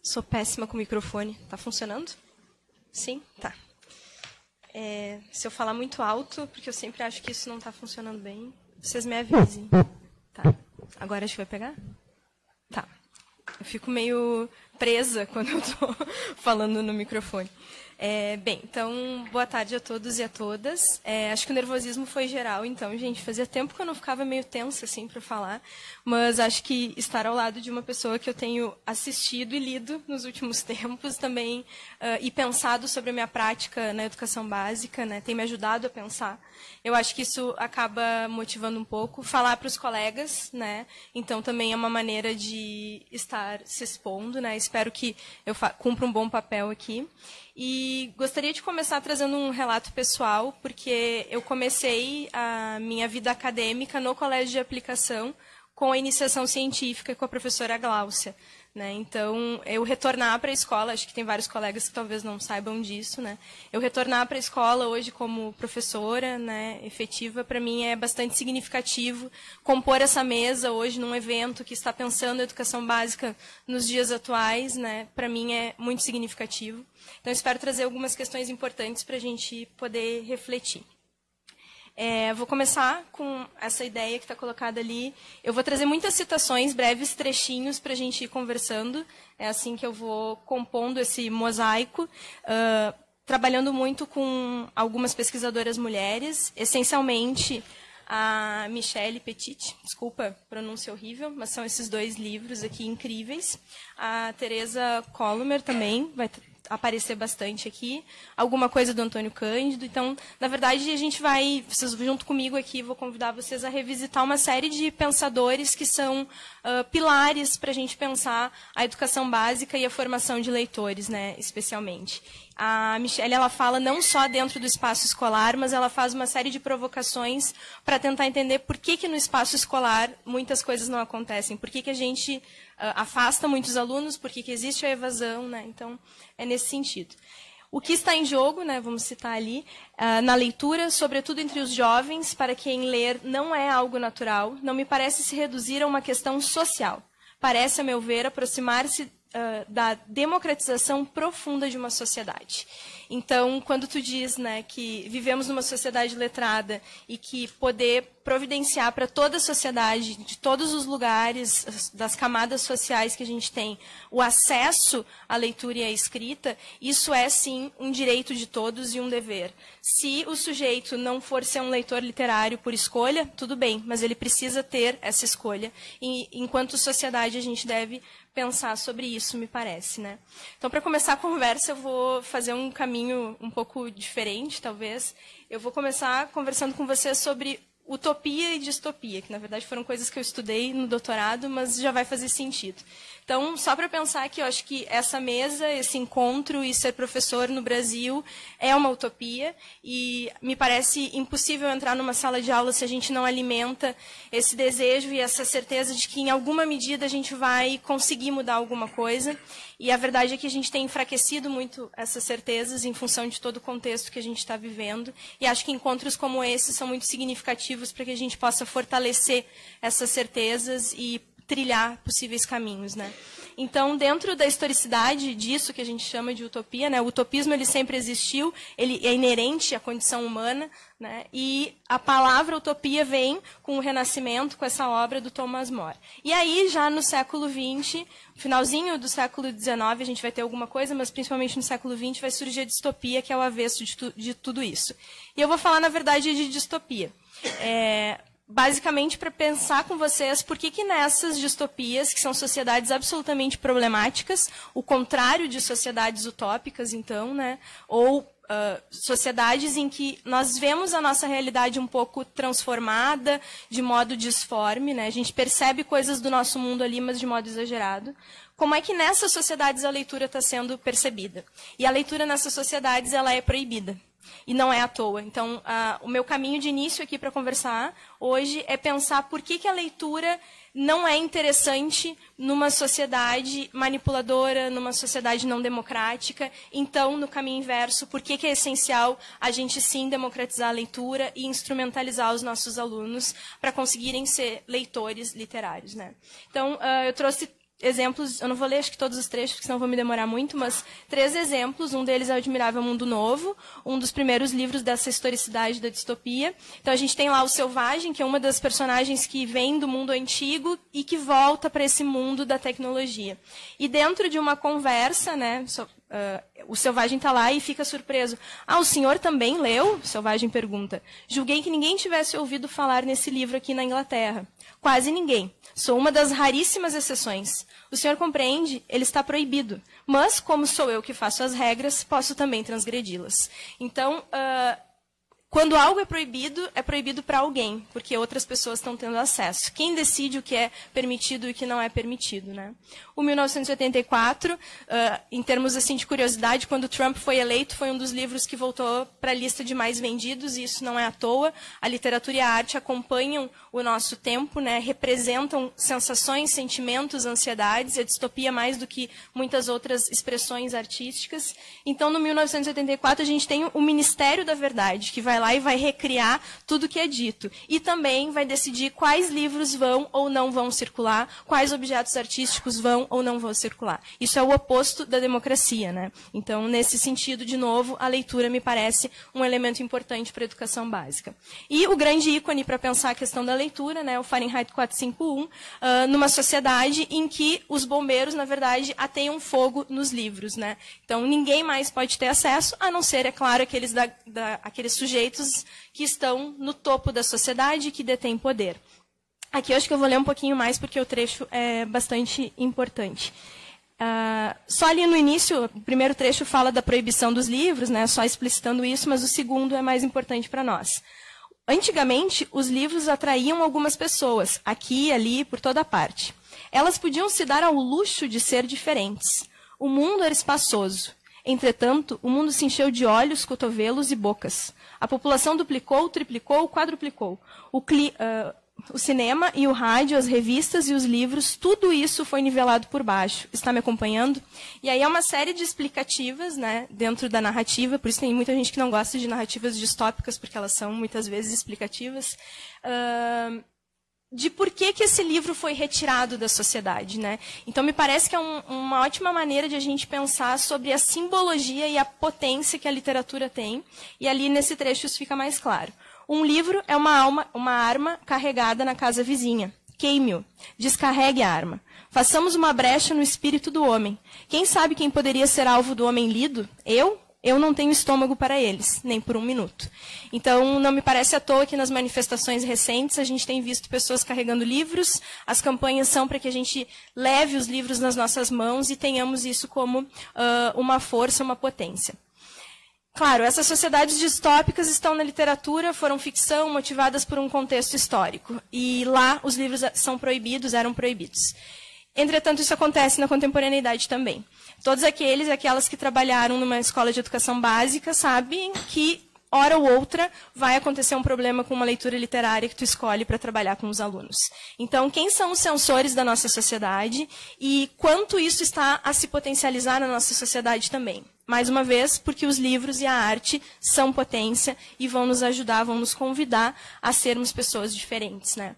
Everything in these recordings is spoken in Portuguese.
Sou péssima com o microfone. Tá funcionando? Sim? Tá. Se eu falar muito alto, porque eu sempre acho que isso não está funcionando bem, vocês me avisem. Tá. Agora acho que vai pegar? Tá. Eu fico meio presa quando eu estou falando no microfone. Bem, então, boa tarde a todos e a todas. Acho que o nervosismo foi geral, então, gente, fazia tempo que eu não ficava meio tensa, assim, para falar, mas acho que estar ao lado de uma pessoa que eu tenho assistido e lido nos últimos tempos também, e pensado sobre a minha prática na educação básica, né, tem me ajudado a pensar. Eu acho que isso acaba motivando um pouco. Falar para os colegas, né, então também é uma maneira de estar se expondo, né, espero que eu cumpra um bom papel aqui. E gostaria de começar trazendo um relato pessoal, porque eu comecei a minha vida acadêmica no colégio de aplicação com a iniciação científica com a professora Gláucia, né? Então, eu retornar para a escola, acho que tem vários colegas que talvez não saibam disso, né? Eu retornar para a escola hoje como professora, né, efetiva, para mim é bastante significativo. Compor essa mesa hoje num evento que está pensando a educação básica nos dias atuais, né, para mim é muito significativo. Então, espero trazer algumas questões importantes para a gente poder refletir. Vou começar com essa ideia que está colocada ali. Eu vou trazer muitas citações, breves trechinhos para a gente ir conversando. É assim que eu vou compondo esse mosaico, trabalhando muito com algumas pesquisadoras mulheres, essencialmente a Michelle Petit, desculpa, pronúncia horrível, mas são esses dois livros aqui incríveis. A Teresa Colomer também vai aparecer bastante aqui, alguma coisa do Antônio Cândido. Então, na verdade, a gente vai, vocês junto comigo aqui, vou convidar vocês a revisitar uma série de pensadores que são pilares para a gente pensar a educação básica e a formação de leitores, né, especialmente. A Michelle, ela fala não só dentro do espaço escolar, mas ela faz uma série de provocações para tentar entender por que no espaço escolar muitas coisas não acontecem, por que a gente afasta muitos alunos, por que existe a evasão, né? Então, é nesse sentido. O que está em jogo, né, vamos citar ali, na leitura, sobretudo entre os jovens, para quem ler não é algo natural, não me parece se reduzir a uma questão social. Parece, a meu ver, aproximar-se da democratização profunda de uma sociedade. Então, quando tu diz, né, que vivemos numa sociedade letrada e que poder providenciar para toda a sociedade, de todos os lugares, das camadas sociais que a gente tem, o acesso à leitura e à escrita, isso é, sim, um direito de todos e um dever. Se o sujeito não for ser um leitor literário por escolha, tudo bem, mas ele precisa ter essa escolha. E, enquanto sociedade, a gente deve pensar sobre isso, me parece, né? Então, para começar a conversa, eu vou fazer um caminho um pouco diferente, talvez. Eu vou começar conversando com vocês sobre utopia e distopia, que, na verdade, foram coisas que eu estudei no doutorado, mas já vai fazer sentido. Então, só para pensar que eu acho que essa mesa, esse encontro e ser professor no Brasil é uma utopia e me parece impossível entrar numa sala de aula se a gente não alimenta esse desejo e essa certeza de que, em alguma medida, a gente vai conseguir mudar alguma coisa. E a verdade é que a gente tem enfraquecido muito essas certezas em função de todo o contexto que a gente está vivendo. E acho que encontros como esse são muito significativos para que a gente possa fortalecer essas certezas e trilhar possíveis caminhos, né? Então, dentro da historicidade disso que a gente chama de utopia, né, o utopismo ele sempre existiu, ele é inerente à condição humana, né, e a palavra utopia vem com o Renascimento, com essa obra do Thomas More. E aí, já no século XX, finalzinho do século XIX, a gente vai ter alguma coisa, mas principalmente no século XX vai surgir a distopia, que é o avesso de tudo isso. E eu vou falar, na verdade, de distopia. Basicamente para pensar com vocês por que nessas distopias, que são sociedades absolutamente problemáticas, o contrário de sociedades utópicas, então, né, ou sociedades em que nós vemos a nossa realidade um pouco transformada, de modo disforme, né, a gente percebe coisas do nosso mundo ali, mas de modo exagerado. Como é que nessas sociedades a leitura está sendo percebida? E a leitura nessas sociedades ela é proibida. E não é à toa. Então, o meu caminho de início aqui para conversar hoje é pensar por que a leitura não é interessante numa sociedade manipuladora, numa sociedade não democrática. Então, no caminho inverso, por que é essencial a gente sim democratizar a leitura e instrumentalizar os nossos alunos para conseguirem ser leitores literários, né? Então, eu trouxe exemplos, eu não vou ler acho que todos os trechos, porque senão vou me demorar muito, mas 3 exemplos. Um deles é o Admirável Mundo Novo, um dos primeiros livros dessa historicidade da distopia. Então a gente tem lá o Selvagem, que é uma das personagens que vem do mundo antigo e que volta para esse mundo da tecnologia. E dentro de uma conversa, né, o Selvagem está lá e fica surpreso. Ah, o senhor também leu? O Selvagem pergunta. Julguei que ninguém tivesse ouvido falar nesse livro aqui na Inglaterra. Quase ninguém. Sou uma das raríssimas exceções. O senhor compreende? Ele está proibido. Mas, como sou eu que faço as regras, posso também transgredi-las. Então, quando algo é proibido para alguém, porque outras pessoas estão tendo acesso. Quem decide o que é permitido e o que não é permitido, né? O 1984, em termos assim de curiosidade, quando Trump foi eleito, foi um dos livros que voltou para a lista de mais vendidos, e isso não é à toa. A literatura e a arte acompanham o nosso tempo, né? Representam sensações, sentimentos, ansiedades, a distopia mais do que muitas outras expressões artísticas. Então, no 1984, a gente tem o Ministério da Verdade, que vai lá e vai recriar tudo que é dito. E também vai decidir quais livros vão ou não vão circular, quais objetos artísticos vão ou não vão circular. Isso é o oposto da democracia, né? Então, nesse sentido, de novo, a leitura me parece um elemento importante para a educação básica. E o grande ícone para pensar a questão da leitura, né, o Fahrenheit 451, numa sociedade em que os bombeiros, na verdade, ateiam fogo nos livros, né? Então, ninguém mais pode ter acesso, a não ser, é claro, aqueles sujeitos que estão no topo da sociedade e que detêm poder. Aqui eu acho que eu vou ler um pouquinho mais, porque o trecho é bastante importante. Só ali no início, o primeiro trecho fala da proibição dos livros, né, só explicitando isso, mas o segundo é mais importante para nós. Antigamente, os livros atraíam algumas pessoas, aqui e ali, por toda parte. Elas podiam se dar ao luxo de ser diferentes. O mundo era espaçoso. Entretanto, o mundo se encheu de olhos, cotovelos e bocas. A população duplicou, triplicou, quadruplicou. O cinema e o rádio, as revistas e os livros, tudo isso foi nivelado por baixo. Está me acompanhando? E aí é uma série de explicativas, né, dentro da narrativa, por isso tem muita gente que não gosta de narrativas distópicas, porque elas são muitas vezes explicativas, de por que esse livro foi retirado da sociedade, né? Então, me parece que é uma ótima maneira de a gente pensar sobre a simbologia e a potência que a literatura tem, e ali nesse trecho isso fica mais claro. Um livro é uma arma carregada na casa vizinha. Queime-o. Descarregue a arma. Façamos uma brecha no espírito do homem. Quem sabe quem poderia ser alvo do homem lido? Eu? Eu não tenho estômago para eles, nem por um minuto. Então, não me parece à toa que nas manifestações recentes a gente tem visto pessoas carregando livros. As campanhas são para que a gente leve os livros nas nossas mãos e tenhamos isso como uma força, uma potência. Claro, essas sociedades distópicas estão na literatura, foram ficção, motivadas por um contexto histórico. E lá os livros são proibidos, eram proibidos. Entretanto, isso acontece na contemporaneidade também. Todos aqueles e aquelas que trabalharam numa escola de educação básica sabem que, hora ou outra, vai acontecer um problema com uma leitura literária que tu escolhe para trabalhar com os alunos. Então, quem são os censores da nossa sociedade e quanto isso está a se potencializar na nossa sociedade também? Mais uma vez, porque os livros e a arte são potência e vão nos ajudar, vão nos convidar a sermos pessoas diferentes, né?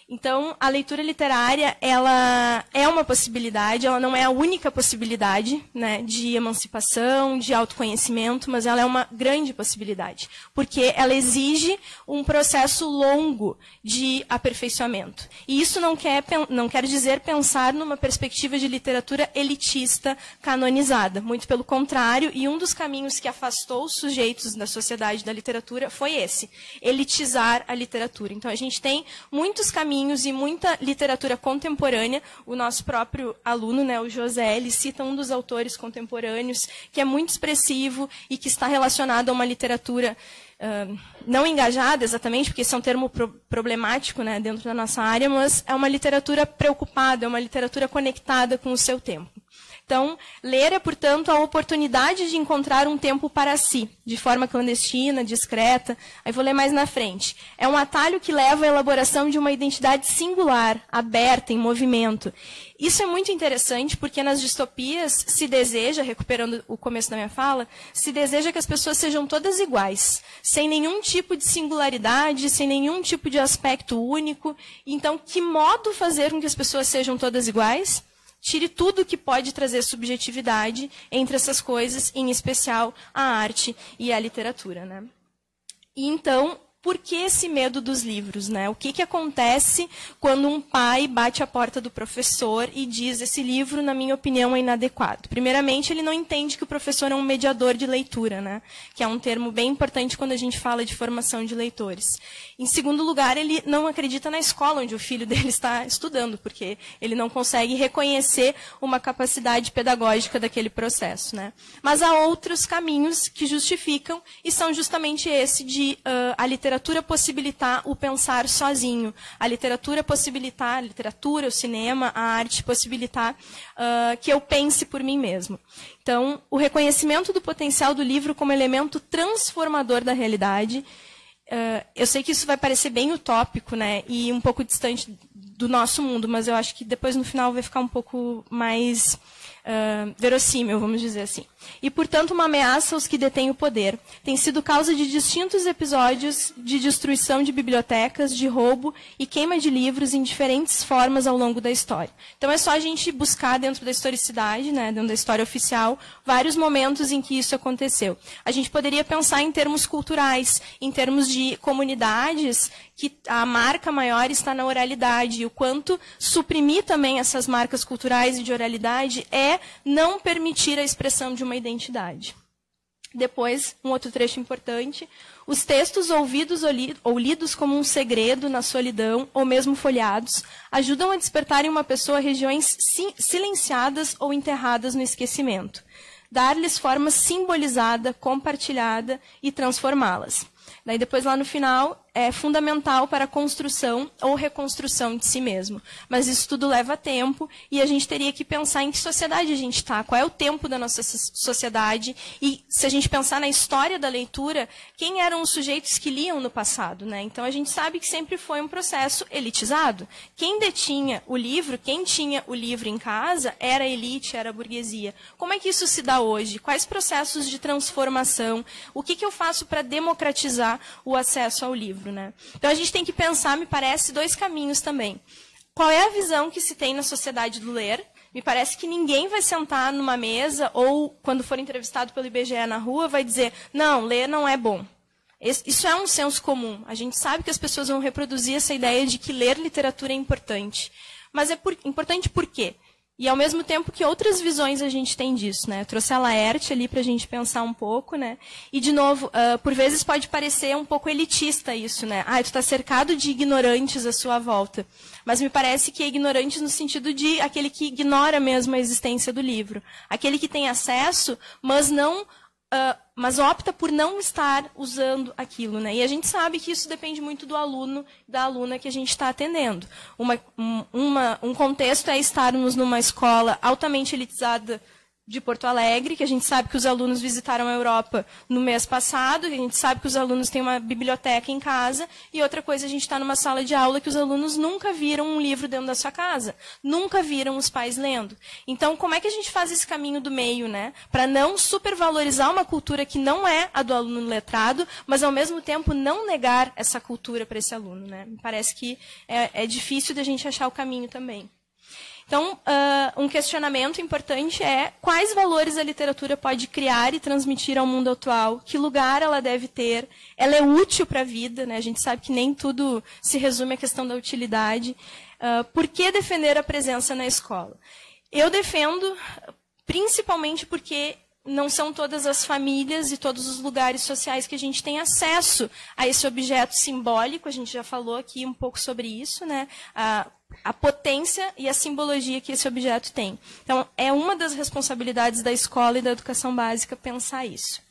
Então, a leitura literária, ela é uma possibilidade, ela não é a única possibilidade, né, de emancipação, de autoconhecimento, mas ela é uma grande possibilidade, porque ela exige um processo longo de aperfeiçoamento. E isso não quer dizer pensar numa perspectiva de literatura elitista, canonizada. Muito pelo contrário, e um dos caminhos que afastou os sujeitos da sociedade da literatura foi esse, elitizar a literatura. Então, a gente tem muitos caminhos e muita literatura contemporânea. O nosso próprio aluno, né, o José, ele cita um dos autores contemporâneos que é muito expressivo e que está relacionado a uma literatura não engajada exatamente, porque esse é um termo problemático, né, dentro da nossa área, mas é uma literatura preocupada, é uma literatura conectada com o seu tempo. Então, ler é, portanto, a oportunidade de encontrar um tempo para si, de forma clandestina, discreta. Aí vou ler mais na frente. É um atalho que leva à elaboração de uma identidade singular, aberta, em movimento. Isso é muito interessante, porque nas distopias se deseja, recuperando o começo da minha fala, se deseja que as pessoas sejam todas iguais, sem nenhum tipo de singularidade, sem nenhum tipo de aspecto único. Então, que modo fazer com que as pessoas sejam todas iguais? tire tudo que pode trazer subjetividade entre essas coisas, em especial a arte e a literatura, né? E então, por que esse medo dos livros, né? O que acontece quando um pai bate a porta do professor e diz: esse livro, na minha opinião, é inadequado? Primeiramente, ele não entende que o professor é um mediador de leitura, né? Que é um termo bem importante quando a gente fala de formação de leitores. Em segundo lugar, ele não acredita na escola onde o filho dele está estudando, porque ele não consegue reconhecer uma capacidade pedagógica daquele processo, né? Mas há outros caminhos que justificam, e são justamente esse de a literatura possibilitar o pensar sozinho, a literatura, o cinema, a arte possibilitar que eu pense por mim mesmo. Então, o reconhecimento do potencial do livro como elemento transformador da realidade. Eu sei que isso vai parecer bem utópico, né, e um pouco distante do nosso mundo, mas eu acho que depois, no final, vai ficar um pouco mais verossímil, vamos dizer assim. E, portanto, uma ameaça aos que detêm o poder. Tem sido causa de distintos episódios de destruição de bibliotecas, de roubo e queima de livros em diferentes formas ao longo da história. Então, é só a gente buscar dentro da historicidade, né, dentro da história oficial, vários momentos em que isso aconteceu. A gente poderia pensar em termos culturais, em termos de comunidades, que a marca maior está na oralidade, e o quanto suprimir também essas marcas culturais e de oralidade é não permitir a expressão de uma identidade. Depois, um outro trecho importante: os textos ouvidos ou lidos como um segredo na solidão, ou mesmo folheados, ajudam a despertar em uma pessoa regiões silenciadas ou enterradas no esquecimento. Dar-lhes forma simbolizada, compartilhada e transformá-las. Daí depois, lá no final, é fundamental para a construção ou reconstrução de si mesmo. Mas isso tudo leva tempo, e a gente teria que pensar em que sociedade a gente está, qual é o tempo da nossa sociedade, e se a gente pensar na história da leitura, quem eram os sujeitos que liam no passado, né? Então, a gente sabe que sempre foi um processo elitizado. Quem detinha o livro, quem tinha o livro em casa, era a elite, era a burguesia. Como é que isso se dá hoje? Quais processos de transformação? O que eu faço para democratizar o acesso ao livro, né? Então, a gente tem que pensar, me parece, dois caminhos também. Qual é a visão que se tem na sociedade do ler? Me parece que ninguém vai sentar numa mesa ou, quando for entrevistado pelo IBGE na rua, vai dizer: não, ler não é bom. Isso é um senso comum. A gente sabe que as pessoas vão reproduzir essa ideia de que ler literatura é importante. Mas é importante por quê? E, ao mesmo tempo, que outras visões a gente tem disso, né? Eu trouxe a Laerte ali para a gente pensar um pouco, né? E, de novo, por vezes pode parecer um pouco elitista isso, né? Ah, tu está cercado de ignorantes à sua volta. Mas me parece que é ignorante no sentido de aquele que ignora mesmo a existência do livro. Aquele que tem acesso, mas não... mas opta por não estar usando aquilo, né? E a gente sabe que isso depende muito do aluno, da aluna que a gente está atendendo. Um contexto é estarmos numa escola altamente elitizada de Porto Alegre, que a gente sabe que os alunos visitaram a Europa no mês passado, que a gente sabe que os alunos têm uma biblioteca em casa, e outra coisa, a gente está numa sala de aula que os alunos nunca viram um livro dentro da sua casa, nunca viram os pais lendo. Então, como é que a gente faz esse caminho do meio, né? Para não supervalorizar uma cultura que não é a do aluno letrado, mas, ao mesmo tempo, não negar essa cultura para esse aluno, né? Me parece que é difícil de a gente achar o caminho também. Então, um questionamento importante é: quais valores a literatura pode criar e transmitir ao mundo atual? Que lugar ela deve ter? Ela é útil para a vida, né? A gente sabe que nem tudo se resume à questão da utilidade. Por que defender a presença na escola? Eu defendo principalmente porque não são todas as famílias e todos os lugares sociais que a gente tem acesso a esse objeto simbólico. A gente já falou aqui um pouco sobre isso, né? A potência e a simbologia que esse objeto tem. Então, é uma das responsabilidades da escola e da educação básica pensar isso.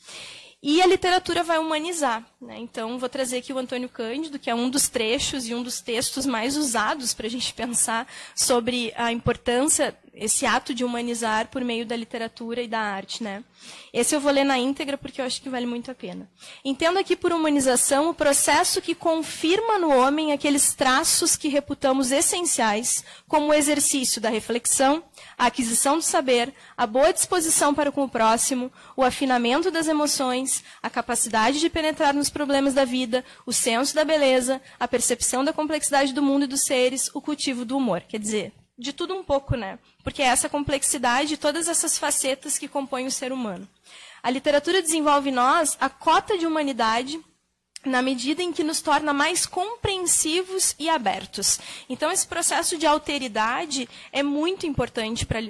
E a literatura vai humanizar, né? Então, vou trazer aqui o Antônio Cândido, que é um dos trechos e um dos textos mais usados para a gente pensar sobre a importância, esse ato de humanizar por meio da literatura e da arte, né? Esse eu vou ler na íntegra porque eu acho que vale muito a pena. Entendo aqui por humanização o processo que confirma no homem aqueles traços que reputamos essenciais, como o exercício da reflexão, a aquisição do saber, a boa disposição para com o próximo, o afinamento das emoções, a capacidade de penetrar nos problemas da vida, o senso da beleza, a percepção da complexidade do mundo e dos seres, o cultivo do humor. Quer dizer, de tudo um pouco, né? Porque é essa complexidade, todas essas facetas que compõem o ser humano. A literatura desenvolve em nós a cota de humanidade na medida em que nos torna mais compreensivos e abertos. Então, esse processo de alteridade é muito importante para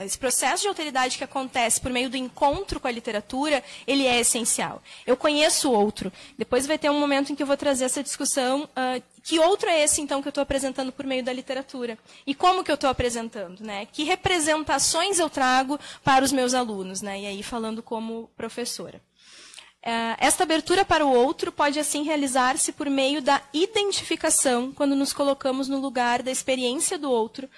esse processo de alteridade que acontece por meio do encontro com a literatura, ele é essencial. Eu conheço o outro. Depois vai ter um momento em que eu vou trazer essa discussão. Que outro é esse, então, que eu estou apresentando por meio da literatura? E como que eu estou apresentando? Né? Que representações eu trago para os meus alunos? Né? E aí, falando como professora. Esta abertura para o outro pode, assim, realizar-se por meio da identificação, quando nos colocamos no lugar da experiência do outro,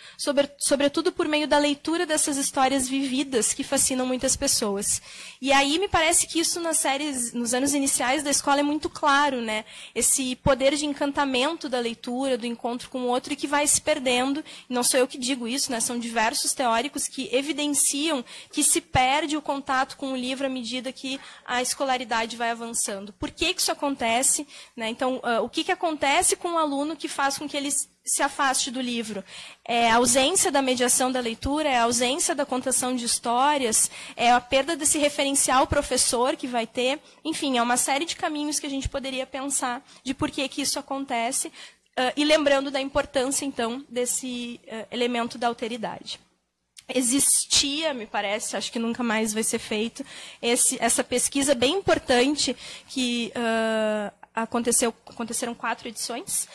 sobretudo por meio da leitura dessas histórias vividas que fascinam muitas pessoas. E aí me parece que isso nas séries, nos anos iniciais da escola é muito claro, né? Esse poder de encantamento da leitura, do encontro com o outro, e que vai se perdendo. Não sou eu que digo isso, né? São diversos teóricos que evidenciam que se perde o contato com o livro à medida que a escolaridade vai avançando. Por que isso acontece? Né? Então, o que acontece com o aluno que faz com que ele se afaste do livro? É a ausência da mediação da leitura, é a ausência da contação de histórias, é a perda desse referencial professor que vai ter. Enfim, é uma série de caminhos que a gente poderia pensar de por que isso acontece, e lembrando da importância, então, desse elemento da alteridade. Existia, me parece, acho que nunca mais vai ser feito, essa pesquisa bem importante que aconteceram 4 edições,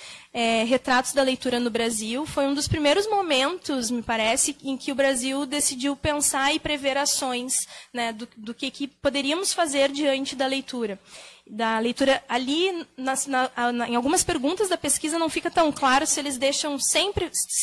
Retratos da Leitura no Brasil. Foi um dos primeiros momentos, me parece, em que o Brasil decidiu pensar e prever ações, né, do que poderíamos fazer diante da leitura. Ali, em algumas perguntas da pesquisa, não fica tão claro se eles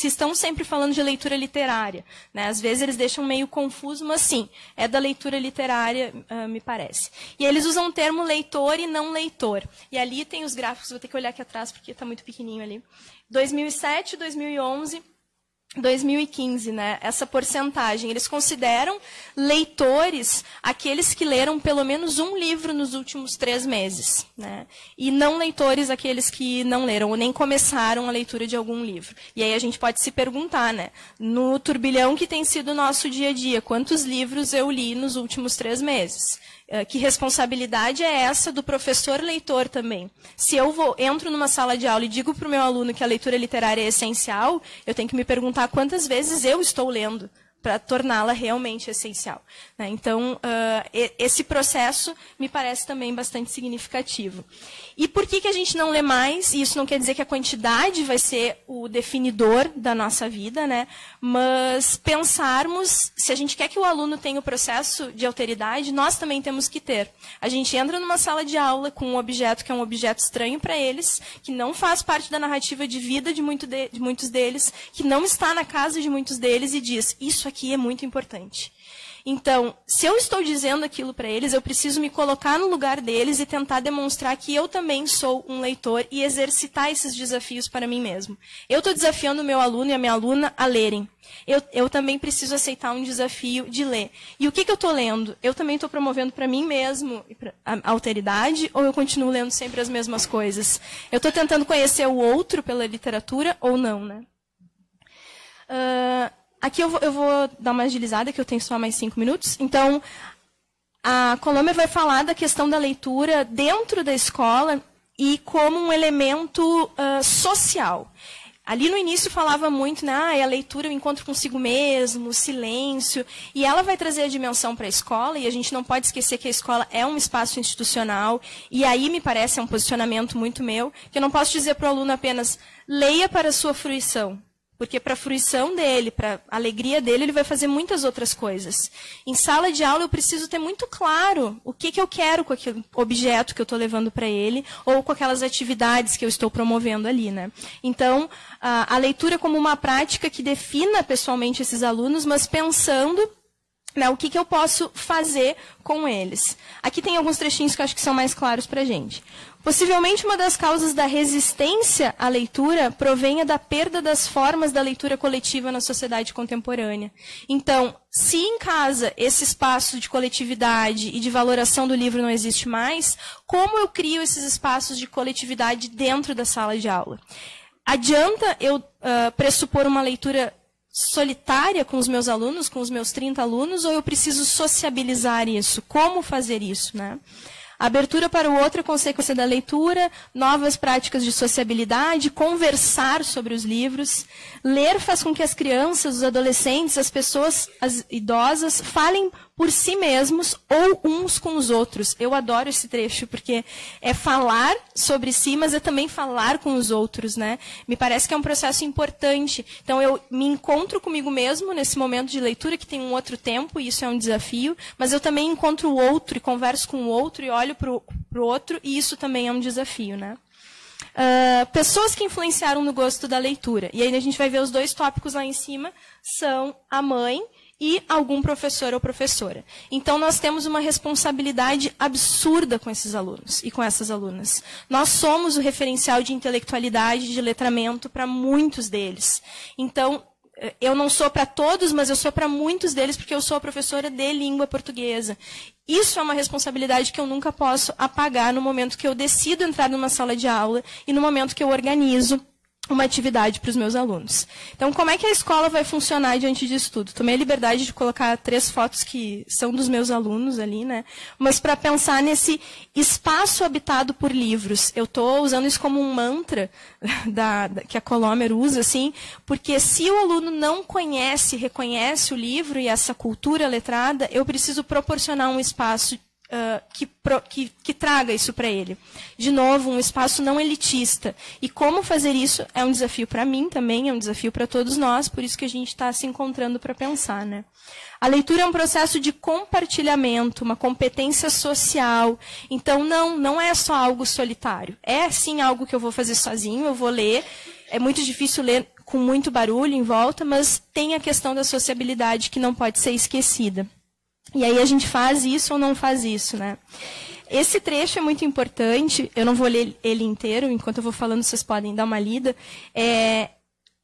estão sempre falando de leitura literária. Né? Às vezes eles deixam meio confuso, mas sim, é da leitura literária, me parece. E eles usam o termo leitor e não leitor. E ali tem os gráficos, vou ter que olhar aqui atrás porque está muito pequenininho ali. 2007, 2011... 2015, né? Essa porcentagem. Eles consideram leitores aqueles que leram pelo menos um livro nos últimos 3 meses. Né? E não leitores aqueles que não leram ou nem começaram a leitura de algum livro. E aí a gente pode se perguntar, né? No turbilhão que tem sido o nosso dia a dia, quantos livros eu li nos últimos 3 meses? Que responsabilidade é essa do professor leitor também? Se eu entro numa sala de aula e digo para o meu aluno que a leitura literária é essencial, eu tenho que me perguntar quantas vezes eu estou lendo para torná-la realmente essencial. Né? Então, esse processo me parece também bastante significativo. E por que a gente não lê mais? E isso não quer dizer que a quantidade vai ser o definidor da nossa vida, né? Mas pensarmos, se a gente quer que o aluno tenha o processo de alteridade, nós também temos que ter. A gente entra numa sala de aula com um objeto que é um objeto estranho para eles, que não faz parte da narrativa de vida de muitos deles, que não está na casa de muitos deles e diz, isso aqui é muito importante. Então, se eu estou dizendo aquilo para eles, eu preciso me colocar no lugar deles e tentar demonstrar que eu também sou um leitor e exercitar esses desafios para mim mesmo. Eu estou desafiando o meu aluno e a minha aluna a lerem. Eu também preciso aceitar um desafio de ler. E o que eu estou lendo? Eu também estou promovendo para mim mesmo a alteridade ou eu continuo lendo sempre as mesmas coisas? Eu estou tentando conhecer o outro pela literatura ou não, né? Aqui eu vou dar uma agilizada, que eu tenho só mais 5 minutos. Então, a Colômbia vai falar da questão da leitura dentro da escola e como um elemento social. Ali no início falava muito, né, a leitura, o encontro consigo mesmo, o silêncio, e ela vai trazer a dimensão para a escola, e a gente não pode esquecer que a escola é um espaço institucional, e aí me parece um posicionamento muito meu, que eu não posso dizer para o aluno apenas, leia para a sua fruição. Porque para a fruição dele, para a alegria dele, ele vai fazer muitas outras coisas. Em sala de aula, eu preciso ter muito claro o que eu quero com aquele objeto que eu estou levando para ele, ou com aquelas atividades que eu estou promovendo ali. Né? Então, a leitura como uma prática que defina pessoalmente esses alunos, mas pensando, né, o que eu posso fazer com eles. Aqui tem alguns trechinhos que eu acho que são mais claros para a gente. Possivelmente, uma das causas da resistência à leitura provenha da perda das formas da leitura coletiva na sociedade contemporânea. Então, se em casa esse espaço de coletividade e de valoração do livro não existe mais, como eu crio esses espaços de coletividade dentro da sala de aula? Adianta eu pressupor uma leitura solitária com os meus alunos, com os meus 30 alunos, ou eu preciso sociabilizar isso? Como fazer isso, né? A abertura para o outro é consequência da leitura, novas práticas de sociabilidade, conversar sobre os livros. Ler faz com que as crianças, os adolescentes, as pessoas as idosas falem por si mesmos ou uns com os outros. Eu adoro esse trecho, porque é falar sobre si, mas é também falar com os outros, né? Me parece que é um processo importante. Então, eu me encontro comigo mesmo nesse momento de leitura, que tem um outro tempo, e isso é um desafio, mas eu também encontro o outro, e converso com o outro, e olho para o outro, e isso também é um desafio, né? Pessoas que influenciaram no gosto da leitura. E aí a gente vai ver os 2 tópicos lá em cima, são a mãe e algum professor ou professora. Então, nós temos uma responsabilidade absurda com esses alunos e com essas alunas. Nós somos o referencial de intelectualidade, de letramento para muitos deles. Então, eu não sou para todos, mas eu sou para muitos deles, porque eu sou a professora de língua portuguesa. Isso é uma responsabilidade que eu nunca posso apagar no momento que eu decido entrar numa sala de aula e no momento que eu organizo uma atividade para os meus alunos. Então, como é que a escola vai funcionar diante disso tudo? Tomei a liberdade de colocar 3 fotos que são dos meus alunos ali, né? Mas para pensar nesse espaço habitado por livros. Eu estou usando isso como um mantra que a Colomer usa, assim, porque se o aluno não conhece, reconhece o livro e essa cultura letrada, eu preciso proporcionar um espaço que traga isso para ele. De novo, um espaço não elitista. E como fazer isso é um desafio para mim também, é um desafio para todos nós, por isso que a gente está se encontrando para pensar, né? A leitura é um processo de compartilhamento, uma competência social. Então, não é só algo solitário. É, sim, algo que eu vou fazer sozinho, eu vou ler. É muito difícil ler com muito barulho em volta, mas tem a questão da sociabilidade que não pode ser esquecida. E aí a gente faz isso ou não faz isso, né? Esse trecho é muito importante, eu não vou ler ele inteiro, enquanto eu vou falando vocês podem dar uma lida.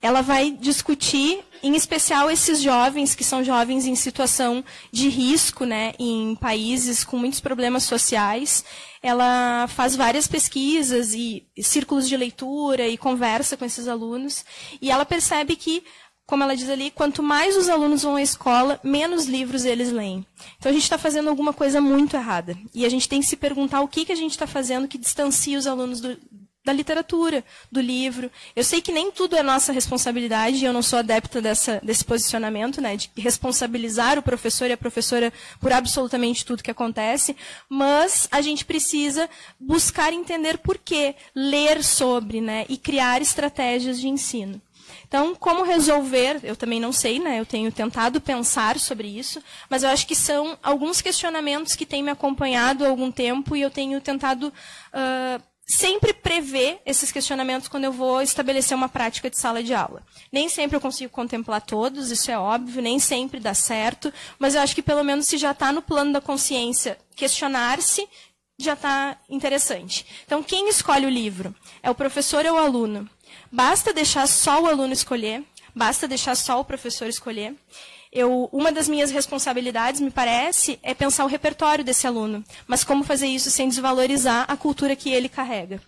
Ela vai discutir, em especial, esses jovens, que são jovens em situação de risco, né, em países com muitos problemas sociais. Ela faz várias pesquisas e círculos de leitura e conversa com esses alunos. E ela percebe que, como ela diz ali, quanto mais os alunos vão à escola, menos livros eles leem. Então, a gente está fazendo alguma coisa muito errada. E a gente tem que se perguntar o que a gente está fazendo que distancia os alunos da literatura, do livro. Eu sei que nem tudo é nossa responsabilidade, e eu não sou adepta desse posicionamento, né, de responsabilizar o professor e a professora por absolutamente tudo que acontece, mas a gente precisa buscar entender por quê, ler sobre, né, e criar estratégias de ensino. Então, como resolver, eu também não sei, né? Eu tenho tentado pensar sobre isso, mas eu acho que são alguns questionamentos que têm me acompanhado há algum tempo e eu tenho tentado sempre prever esses questionamentos quando eu vou estabelecer uma prática de sala de aula. Nem sempre eu consigo contemplar todos, isso é óbvio, nem sempre dá certo, mas eu acho que pelo menos se já está no plano da consciência questionar-se, já está interessante. Então, quem escolhe o livro? É o professor ou o aluno? Basta deixar só o aluno escolher, basta deixar só o professor escolher. Uma das minhas responsabilidades, me parece, é pensar o repertório desse aluno. Mas como fazer isso sem desvalorizar a cultura que ele carrega?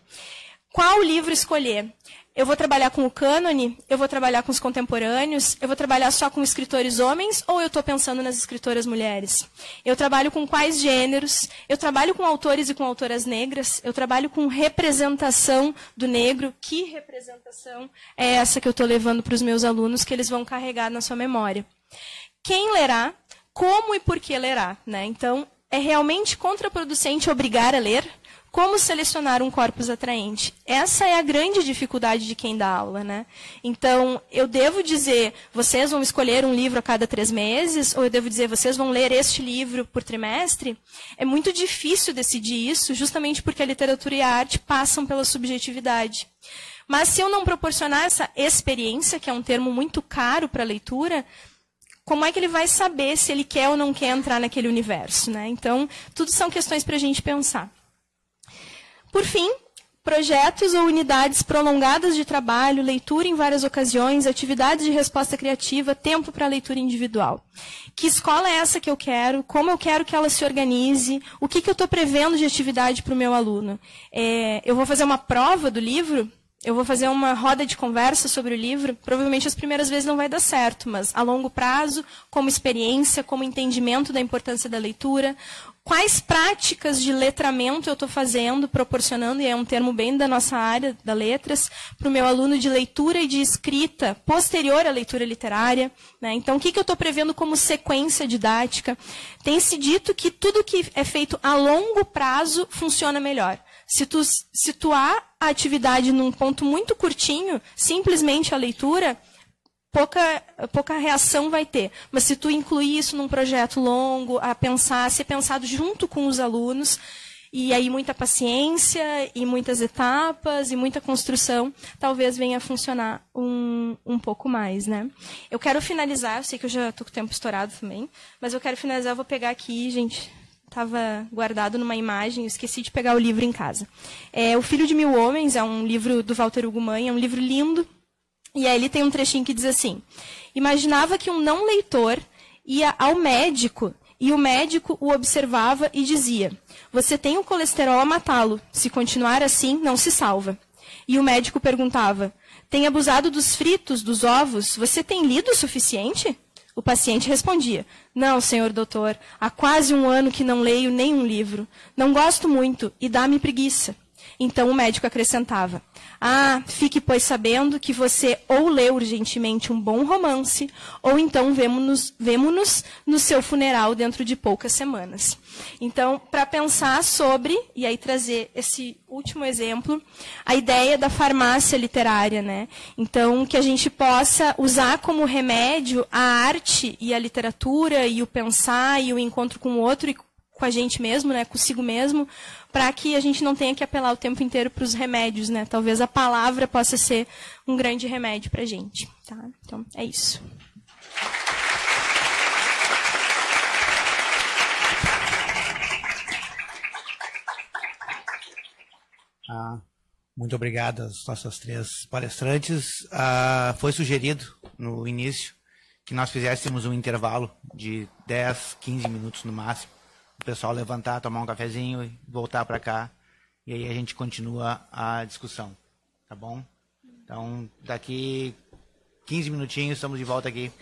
Qual livro escolher? Eu vou trabalhar com o cânone? Eu vou trabalhar com os contemporâneos? Eu vou trabalhar só com escritores homens? Ou eu estou pensando nas escritoras mulheres? Eu trabalho com quais gêneros? Eu trabalho com autores e com autoras negras? Eu trabalho com representação do negro? Que representação é essa que eu estou levando para os meus alunos que eles vão carregar na sua memória? Quem lerá? Como e por que lerá? Né? Então, é realmente contraproducente obrigar a ler? Como selecionar um corpus atraente? Essa é a grande dificuldade de quem dá aula, né? Então, eu devo dizer, vocês vão escolher um livro a cada 3 meses? Ou eu devo dizer, vocês vão ler este livro por trimestre? É muito difícil decidir isso, justamente porque a literatura e a arte passam pela subjetividade. Mas se eu não proporcionar essa experiência, que é um termo muito caro para a leitura, como é que ele vai saber se ele quer ou não quer entrar naquele universo, né? Então, tudo são questões para a gente pensar. Por fim, projetos ou unidades prolongadas de trabalho, leitura em várias ocasiões, atividades de resposta criativa, tempo para leitura individual. Que escola é essa que eu quero? Como eu quero que ela se organize? O que eu estou prevendo de atividade para o meu aluno? Eu vou fazer uma prova do livro? eu vou fazer uma roda de conversa sobre o livro. Provavelmente as primeiras vezes não vai dar certo, mas a longo prazo, como experiência, como entendimento da importância da leitura, quais práticas de letramento eu estou fazendo, proporcionando, e é um termo bem da nossa área, da letras, para o meu aluno de leitura e de escrita posterior à leitura literária, né? Então, o que eu estou prevendo como sequência didática? Tem se dito que tudo que é feito a longo prazo funciona melhor. Se tu situar a atividade num ponto muito curtinho, simplesmente a leitura, pouca reação vai ter. Mas se tu incluir isso num projeto longo, ser pensado junto com os alunos, e aí muita paciência, e muitas etapas, e muita construção, talvez venha a funcionar um pouco mais, né? Eu quero finalizar, eu sei que eu já estou com o tempo estourado também, mas eu quero finalizar, eu vou pegar aqui, gente, estava guardado numa imagem, eu esqueci de pegar o livro em casa. O Filho de Mil Homens é um livro do Walter Hugo Mãe, é um livro lindo. E aí ele tem um trechinho que diz assim: imaginava que um não leitor ia ao médico e o médico o observava e dizia: você tem o colesterol a matá-lo, se continuar assim, não se salva. E o médico perguntava: tem abusado dos fritos, dos ovos, você tem lido o suficiente? O paciente respondia: não, senhor doutor, há quase 1 ano que não leio nenhum livro. Não gosto muito e dá-me preguiça. Então o médico acrescentava: ah, fique, pois, sabendo que você ou lê urgentemente um bom romance, ou então vemo-nos no seu funeral dentro de poucas semanas. Então, para pensar sobre, e aí trazer esse último exemplo, a ideia da farmácia literária, né? Então, que a gente possa usar como remédio a arte e a literatura, e o pensar, e o encontro com o outro, e com a gente mesmo, né, consigo mesmo, para que a gente não tenha que apelar o tempo inteiro para os remédios, né? Talvez a palavra possa ser um grande remédio para a gente. Tá? Então, é isso. Muito obrigado às nossas 3 palestrantes. Foi sugerido no início que nós fizéssemos um intervalo de 10, 15 minutos no máximo. O pessoal levantar, tomar um cafezinho e voltar para cá. E aí a gente continua a discussão. Tá bom? Então, daqui 15 minutinhos estamos de volta aqui